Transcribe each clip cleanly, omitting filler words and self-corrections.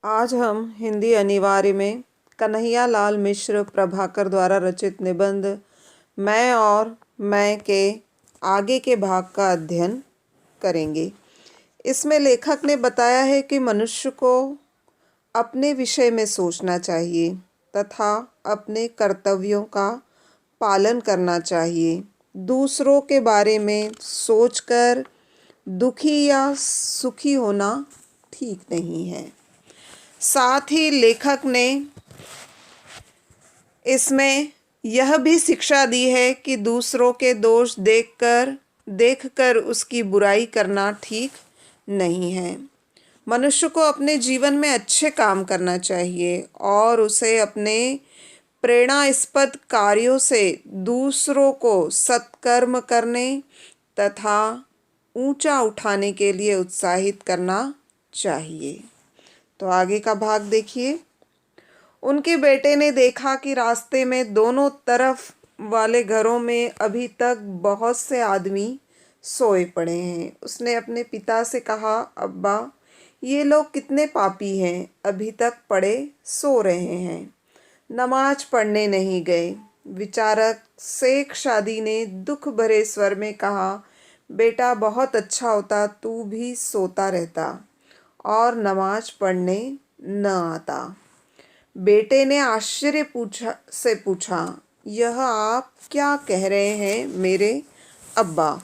आज हम हिंदी अनिवार्य में कन्हैयालाल मिश्र प्रभाकर द्वारा रचित निबंध मैं और मैं के आगे के भाग का अध्ययन करेंगे। इसमें लेखक ने बताया है कि मनुष्य को अपने विषय में सोचना चाहिए तथा अपने कर्तव्यों का पालन करना चाहिए। दूसरों के बारे में सोचकर दुखी या सुखी होना ठीक नहीं है। साथ ही लेखक ने इसमें यह भी शिक्षा दी है कि दूसरों के दोष देखकर उसकी बुराई करना ठीक नहीं है। मनुष्य को अपने जीवन में अच्छे काम करना चाहिए और उसे अपने प्रेरणास्पद कार्यों से दूसरों को सत्कर्म करने तथा ऊंचा उठाने के लिए उत्साहित करना चाहिए। तो आगे का भाग देखिए। उनके बेटे ने देखा कि रास्ते में दोनों तरफ वाले घरों में अभी तक बहुत से आदमी सोए पड़े हैं। उसने अपने पिता से कहा, अब्बा, ये लोग कितने पापी हैं, अभी तक पड़े सो रहे हैं, नमाज पढ़ने नहीं गए। विचारक शेख शादी ने दुख भरे स्वर में कहा, बेटा, बहुत अच्छा होता तू भी सोता रहता और नमाज पढ़ने न आता। बेटे ने आश्चर्य से पूछा, यह आप क्या कह रहे हैं मेरे अब्बा?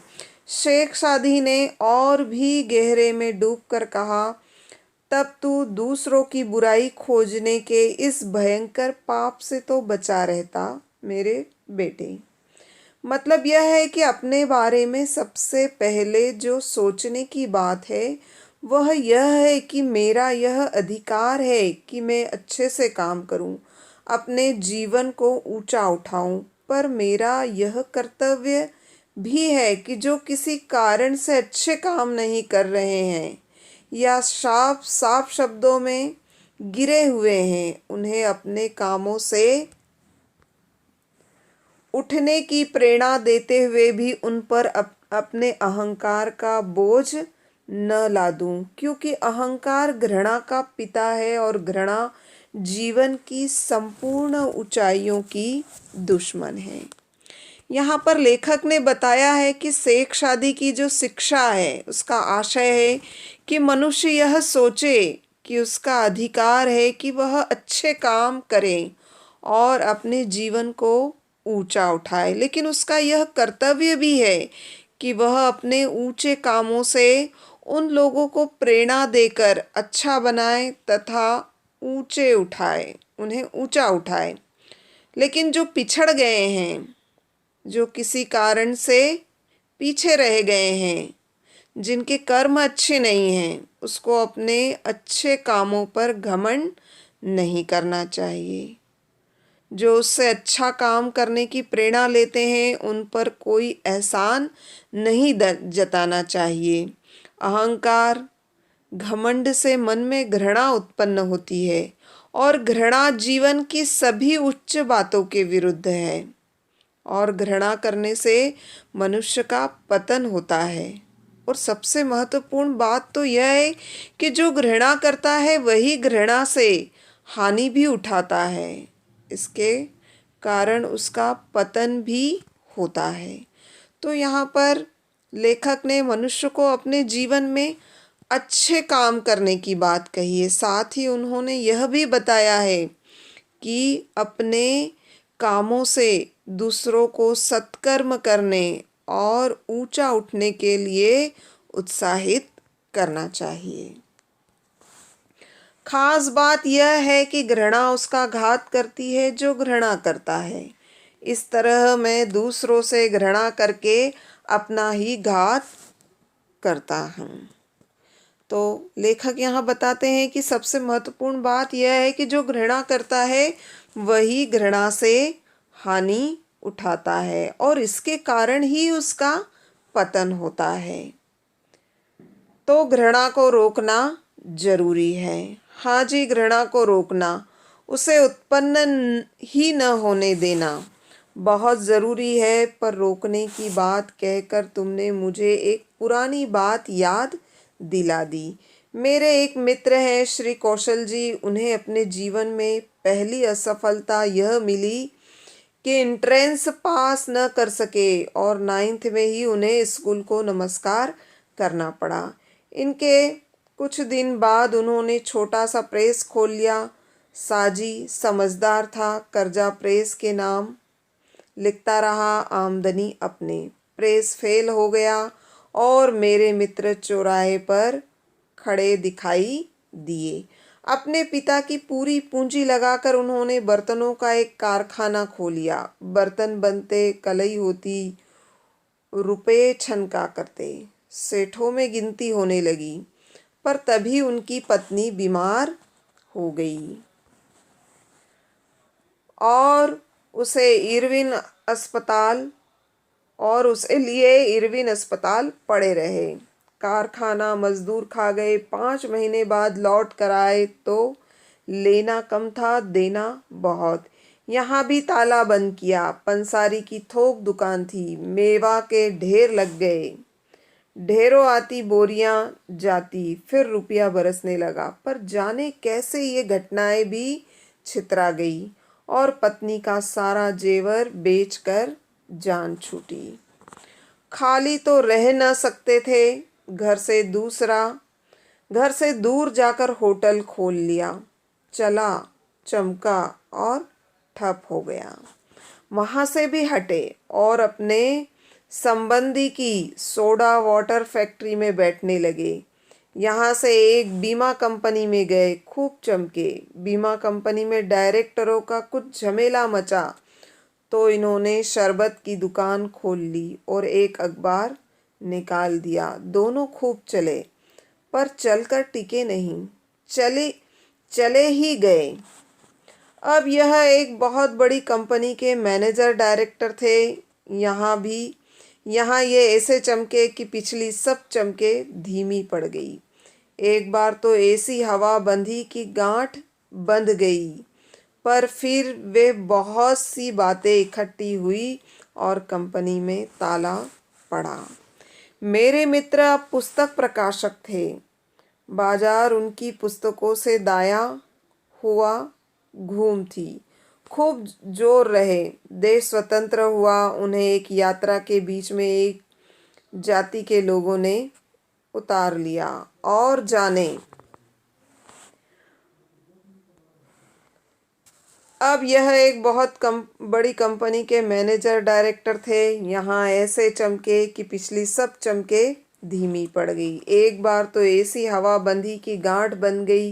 शेख सादी ने और भी गहरे में डूबकर कहा, तब तू दूसरों की बुराई खोजने के इस भयंकर पाप से तो बचा रहता मेरे बेटे। मतलब यह है कि अपने बारे में सबसे पहले जो सोचने की बात है वह यह है कि मेरा यह अधिकार है कि मैं अच्छे से काम करूं, अपने जीवन को ऊंचा उठाऊं, पर मेरा यह कर्तव्य भी है कि जो किसी कारण से अच्छे काम नहीं कर रहे हैं या साफ शब्दों में गिरे हुए हैं, उन्हें अपने कामों से उठने की प्रेरणा देते हुए भी उन पर अपने अहंकार का बोझ न लादूं, क्योंकि अहंकार घृणा का पिता है और घृणा जीवन की संपूर्ण ऊंचाइयों की दुश्मन है। यहाँ पर लेखक ने बताया है कि शेख शादी की जो शिक्षा है उसका आशय है कि मनुष्य यह सोचे कि उसका अधिकार है कि वह अच्छे काम करे और अपने जीवन को ऊंचा उठाए, लेकिन उसका यह कर्तव्य भी है कि वह अपने ऊंचे कामों से उन लोगों को प्रेरणा देकर अच्छा बनाए तथा ऊंचे उठाए, उन्हें ऊंचा उठाए। लेकिन जो पिछड़ गए हैं, जो किसी कारण से पीछे रह गए हैं, जिनके कर्म अच्छे नहीं हैं, उसको अपने अच्छे कामों पर घमंड नहीं करना चाहिए। जो उससे अच्छा काम करने की प्रेरणा लेते हैं उन पर कोई एहसान नहीं जताना चाहिए। अहंकार, घमंड से मन में घृणा उत्पन्न होती है और घृणा जीवन की सभी उच्च बातों के विरुद्ध है और घृणा करने से मनुष्य का पतन होता है। और सबसे महत्वपूर्ण बात तो यह है कि जो घृणा करता है वही घृणा से हानि भी उठाता है, इसके कारण उसका पतन भी होता है। तो यहाँ पर लेखक ने मनुष्य को अपने जीवन में अच्छे काम करने की बात कही है। साथ ही उन्होंने यह भी बताया है कि अपने कामों से दूसरों को सत्कर्म करने और ऊंचा उठने के लिए उत्साहित करना चाहिए। खास बात यह है कि घृणा उसका घात करती है जो घृणा करता है। इस तरह मैं दूसरों से घृणा करके अपना ही घात करता हूँ। तो लेखक यहाँ बताते हैं कि सबसे महत्वपूर्ण बात यह है कि जो घृणा करता है वही घृणा से हानि उठाता है और इसके कारण ही उसका पतन होता है। तो घृणा को रोकना जरूरी है। हाँ जी, घृणा को रोकना, उसे उत्पन्न ही न होने देना बहुत ज़रूरी है। पर रोकने की बात कहकर तुमने मुझे एक पुरानी बात याद दिला दी। मेरे एक मित्र हैं श्री कौशल जी, उन्हें अपने जीवन में पहली असफलता यह मिली कि एंट्रेंस पास न कर सके और 9th में ही उन्हें स्कूल को नमस्कार करना पड़ा। इनके कुछ दिन बाद उन्होंने छोटा सा प्रेस खोल लिया। साजी समझदार था, कर्जा प्रेस के नाम लिखता रहा, आमदनी अपने। प्रेस फेल हो गया और मेरे मित्र चौराहे पर खड़े दिखाई दिए। अपने पिता की पूरी पूंजी लगाकर उन्होंने बर्तनों का एक कारखाना खोलिया। बर्तन बनते, कलई होती, रुपए छनका करते। सेठों में गिनती होने लगी। पर तभी उनकी पत्नी बीमार हो गई और उसे इरविन अस्पताल और उसे लिए इरविन अस्पताल पड़े रहे। कारखाना मजदूर खा गए। 5 महीने बाद लौट कर आए तो लेना कम था, देना बहुत। यहाँ भी ताला बंद किया। पंसारी की थोक दुकान थी। मेवा के ढेर लग गए। ढेरों आती, बोरियां जाती, फिर रुपया बरसने लगा। पर जाने कैसे ये घटनाएं भी छितरा गई और पत्नी का सारा जेवर बेचकर जान छूटी। खाली तो रह न सकते थे। घर से दूर जाकर होटल खोल लिया। चला, चमका और ठप हो गया। वहां से भी हटे और अपने संबंधी की सोडा वाटर फैक्ट्री में बैठने लगे। यहाँ से एक बीमा कंपनी में गए, खूब चमके। बीमा कंपनी में डायरेक्टरों का कुछ झमेला मचा तो इन्होंने शरबत की दुकान खोल ली और एक अखबार निकाल दिया। दोनों खूब चले पर चलकर टिके नहीं, चले ही गए। अब यह एक बहुत बड़ी कंपनी के मैनेजर डायरेक्टर थे। यहाँ ये ऐसे चमके कि पिछली सब चमके धीमी पड़ गई। एक बार तो ऐसी हवा बंधी कि गांठ बंध गई। पर फिर वे बहुत सी बातें इकट्ठी हुई और कंपनी में ताला पड़ा। मेरे मित्र अब पुस्तक प्रकाशक थे। बाजार उनकी पुस्तकों से दाया हुआ घूम थी। खूब जोर रहे। देश स्वतंत्र हुआ। उन्हें एक यात्रा के बीच में एक जाति के लोगों ने उतार लिया और जाने अब यह एक बहुत बड़ी कंपनी के मैनेजर डायरेक्टर थे। यहाँ ऐसे चमके कि पिछली सब चमके धीमी पड़ गई। एक बार तो ऐसी हवा बंधी कि गांठ बन गई।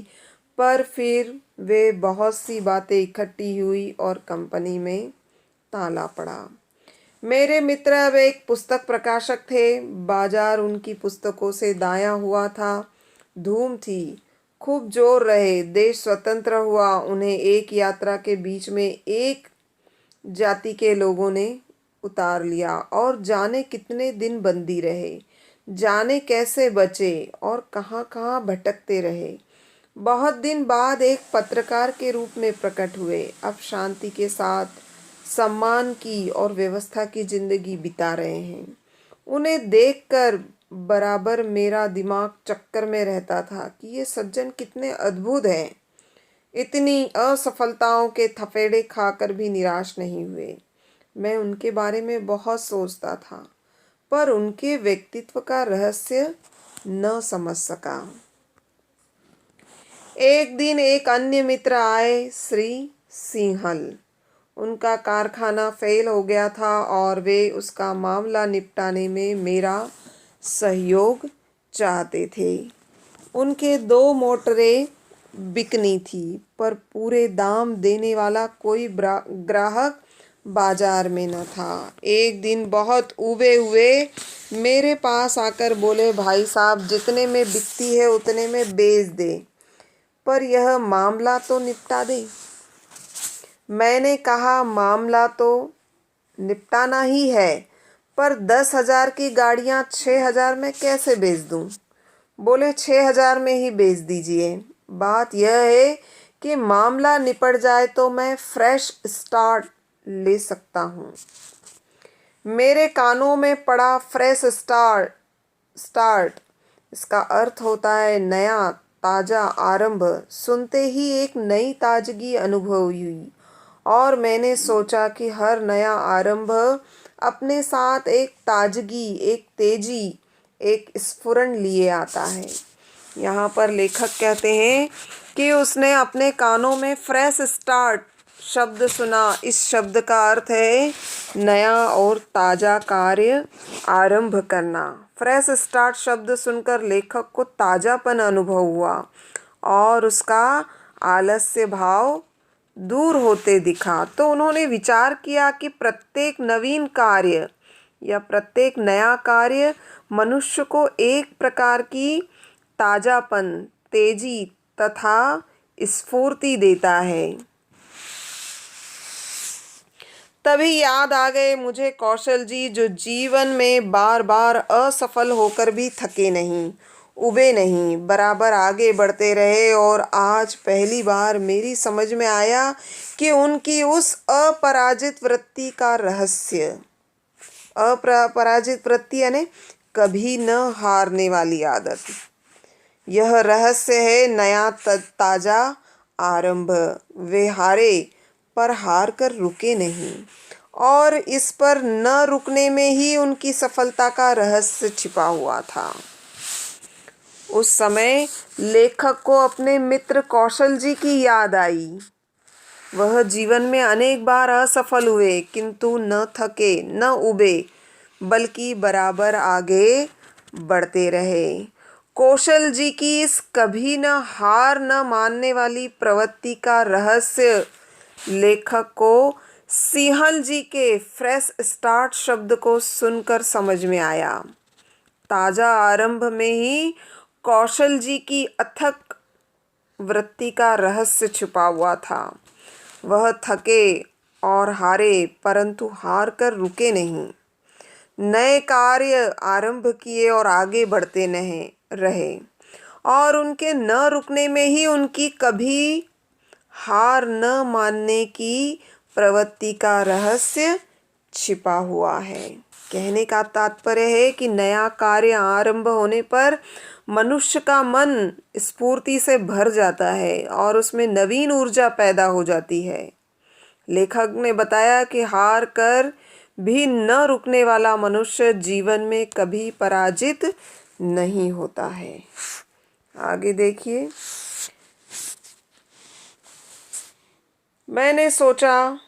पर फिर वे बहुत सी बातें इकट्ठी हुई और कंपनी में ताला पड़ा। मेरे मित्र अब एक पुस्तक प्रकाशक थे। बाजार उनकी पुस्तकों से दाया हुआ था। धूम थी। खूब जोर रहे। देश स्वतंत्र हुआ। उन्हें एक यात्रा के बीच में एक जाति के लोगों ने उतार लिया और जाने कितने दिन बंदी रहे। जाने कैसे बचे और कहाँ कहाँ भटकते रहे। बहुत दिन बाद एक पत्रकार के रूप में प्रकट हुए। अब शांति के साथ सम्मान की और व्यवस्था की जिंदगी बिता रहे हैं। उन्हें देखकर बराबर मेरा दिमाग चक्कर में रहता था कि ये सज्जन कितने अद्भुत हैं। इतनी असफलताओं के थपेड़े खाकर भी निराश नहीं हुए। मैं उनके बारे में बहुत सोचता था पर उनके व्यक्तित्व का रहस्य न समझ सका। एक दिन एक अन्य मित्र आए, श्री सिंहल। उनका कारखाना फेल हो गया था और वे उसका मामला निपटाने में मेरा सहयोग चाहते थे। उनके 2 मोटरें बिकनी थी पर पूरे दाम देने वाला कोई ग्राहक बाजार में न था। एक दिन बहुत उबे हुए मेरे पास आकर बोले, भाई साहब, जितने में बिकती है उतने में बेच दे, पर यह मामला तो निपटा दे। मैंने कहा, मामला तो निपटाना ही है, पर 10,000 की गाड़ियाँ 6,000 में कैसे बेच दूँ? बोले 6,000 में ही बेच दीजिए। बात यह है कि मामला निपट जाए तो मैं फ्रेश स्टार्ट ले सकता हूँ। मेरे कानों में पड़ा फ्रेश स्टार्ट। इसका अर्थ होता है नया, ताज़ा, आरंभ। सुनते ही एक नई ताजगी अनुभव हुई और मैंने सोचा कि हर नया आरंभ अपने साथ एक ताजगी, एक तेजी, एक स्फुरण लिए आता है। यहाँ पर लेखक कहते हैं कि उसने अपने कानों में फ्रेश स्टार्ट शब्द सुना। इस शब्द का अर्थ है नया और ताज़ा कार्य आरंभ करना। फ्रेश स्टार्ट शब्द सुनकर लेखक को ताज़ापन अनुभव हुआ और उसका आलस्य भाव दूर होते दिखा। तो उन्होंने विचार किया कि प्रत्येक नवीन कार्य या प्रत्येक नया कार्य मनुष्य को एक प्रकार की ताज़ापन, तेजी तथा स्फूर्ति देता है। तभी याद आ गए मुझे कौशल जी, जो जीवन में बार बार असफल होकर भी थके नहीं, उबे नहीं, बराबर आगे बढ़ते रहे। और आज पहली बार मेरी समझ में आया कि उनकी उस अपराजित वृत्ति का रहस्य, अपराजित वृत्ति यानी कभी न हारने वाली आदत, यह रहस्य है नया ताजा आरंभ। वे हारे पर हार कर रुके नहीं और इस पर न रुकने में ही उनकी सफलता का रहस्य छिपा हुआ था। उस समय लेखक को अपने मित्र कौशल जी की याद आई। वह जीवन में अनेक बार असफल हुए किंतु न थके, न उबे, बल्कि बराबर आगे बढ़ते रहे। कौशल जी की इस कभी न हार न मानने वाली प्रवृत्ति का रहस्य लेखक को सिंहल जी के फ्रेश स्टार्ट शब्द को सुनकर समझ में आया। ताज़ा आरंभ में ही कौशल जी की अथक वृत्ति का रहस्य छुपा हुआ था। वह थके और हारे परंतु हार कर रुके नहीं, नए कार्य आरंभ किए और आगे बढ़ते नहीं रहे। और उनके न रुकने में ही उनकी कभी हार न मानने की प्रवृत्ति का रहस्य छिपा हुआ है। कहने का तात्पर्य है कि नया कार्य आरंभ होने पर मनुष्य का मन स्फूर्ति से भर जाता है और उसमें नवीन ऊर्जा पैदा हो जाती है। लेखक ने बताया कि हार कर भी न रुकने वाला मनुष्य जीवन में कभी पराजित नहीं होता है। आगे देखिए। मैंने सोचा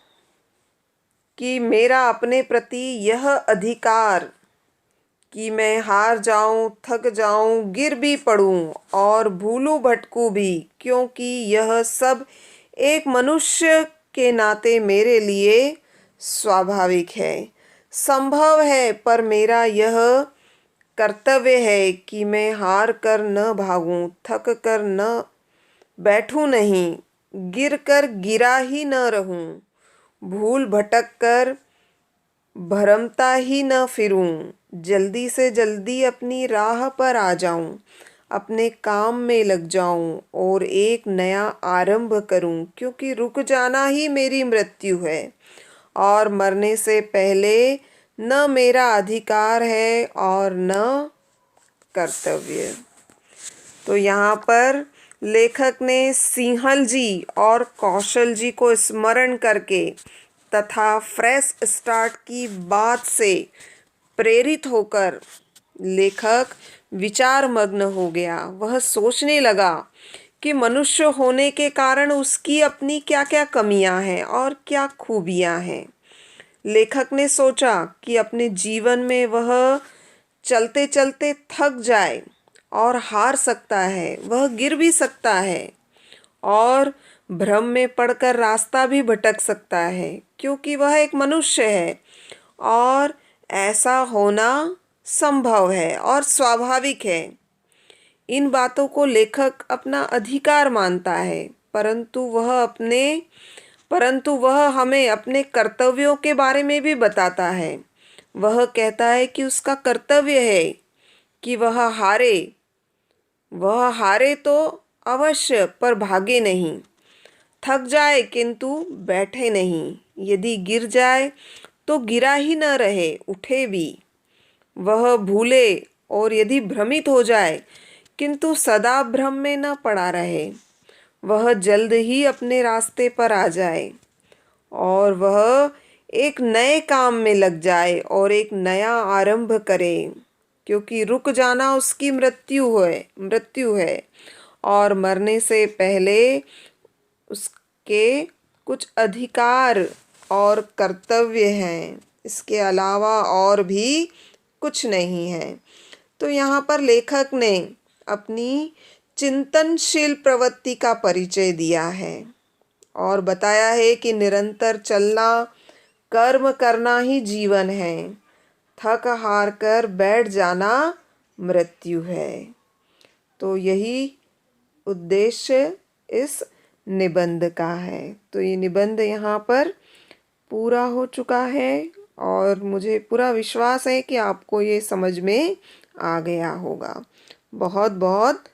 कि मेरा अपने प्रति यह अधिकार कि मैं हार जाऊं, थक जाऊं, गिर भी पड़ूं और भूलूं भटकूं भी, क्योंकि यह सब एक मनुष्य के नाते मेरे लिए स्वाभाविक है, संभव है। पर मेरा यह कर्तव्य है कि मैं हार कर न भागूं, थक कर न बैठूं नहीं, गिर कर गिरा ही न रहूं, भूल भटक कर भरमता ही न फिरूं, जल्दी से जल्दी अपनी राह पर आ जाऊं, अपने काम में लग जाऊं और एक नया आरंभ करूं, क्योंकि रुक जाना ही मेरी मृत्यु है और मरने से पहले न मेरा अधिकार है और न कर्तव्य। तो यहाँ पर लेखक ने सिंहल जी और कौशल जी को स्मरण करके तथा फ्रेश स्टार्ट की बात से प्रेरित होकर लेखक विचार मग्न हो गया। वह सोचने लगा कि मनुष्य होने के कारण उसकी अपनी क्या क्या कमियां हैं और क्या खूबियां हैं। लेखक ने सोचा कि अपने जीवन में वह चलते चलते थक जाए और हार सकता है, वह गिर भी सकता है और भ्रम में पड़कर रास्ता भी भटक सकता है, क्योंकि वह एक मनुष्य है और ऐसा होना संभव है और स्वाभाविक है। इन बातों को लेखक अपना अधिकार मानता है, परंतु वह हमें अपने कर्तव्यों के बारे में भी बताता है। वह कहता है कि उसका कर्तव्य है कि वह हारे तो अवश्य पर भागे नहीं, थक जाए किंतु बैठे नहीं, यदि गिर जाए तो गिरा ही न रहे, उठे भी। वह भूले और यदि भ्रमित हो जाए किंतु सदा भ्रम में न पड़ा रहे, वह जल्द ही अपने रास्ते पर आ जाए और वह एक नए काम में लग जाए और एक नया आरंभ करे, क्योंकि रुक जाना उसकी मृत्यु है और मरने से पहले उसके कुछ अधिकार और कर्तव्य हैं, इसके अलावा और भी कुछ नहीं है। तो यहाँ पर लेखक ने अपनी चिंतनशील प्रवृत्ति का परिचय दिया है और बताया है कि निरंतर चलना, कर्म करना ही जीवन है, थक हार कर बैठ जाना मृत्यु है। तो यही उद्देश्य इस निबंध का है। तो ये निबंध यहाँ पर पूरा हो चुका है और मुझे पूरा विश्वास है कि आपको ये समझ में आ गया होगा। बहुत बहुत